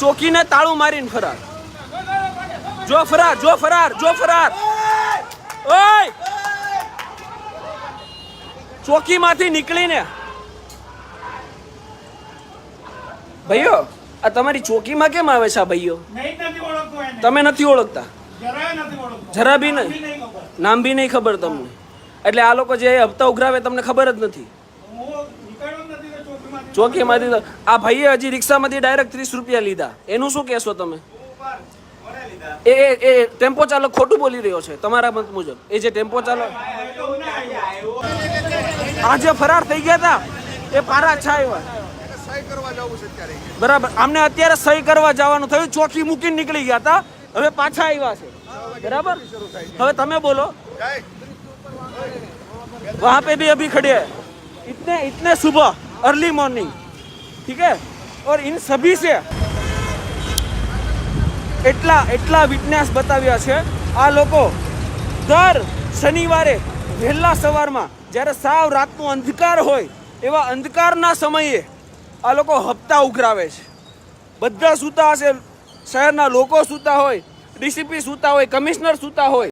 ચોકીને તાળું મારીને ફરાર. જો ફરાર, જો ફરાર, જો ફરાર. ઓય ચોકીમાંથી નીકળીને ભાઈઓ આ તમારી ચોકીમાં કેમ આવે છે આ ભાઈઓ? તમે નથી ઓળખતા? જરા બી નહીં, નામ બી નહીં ખબર તમને. એટલે આ લોકો જે હપ્તા ઉઘરાવે તમને ખબર જ નથી. ચોકીમાંથી આ ભાઈએ હજી રિક્ષામાંથી ડાયરેક્ટ 30 રૂપિયા લીધા. એનું શું કહેશો તમે? એ ટેમ્પો ચાલક ખોટું બોલી રહ્યો છે તમારા મત મુજબ. એ જે ટેમ્પો ચાલક આજે ફરાર થઈ ગયા હતા એ પારા છાયા બરાબર. આમને અત્યારે સહી કરવા જવાનું થયું, ચોકી મૂકીને નીકળી ગયા હતા, હવે પાછા આવ્યા છે બરાબર. હવે તમે બોલો. वहां पे भी अभी खड़े हैं इतने सुबह अर्ली मॉर्निंग, ठीक है. और इन सभी से એટલા વિટનેસ બતાવ્યા છે. આ લોકો દર શનિવારે વહેલા સવારમાં જ્યારે સાવ રાતનો અંધકાર હોય એવા અંધકારના સમયે આ લોકો હપ્તા ઉઘરાવે છે. બધા સૂતા હશે, શહેરના લોકો સૂતા હોય, ડીસીપી સૂતા હોય, કમિશનર સૂતા હોય.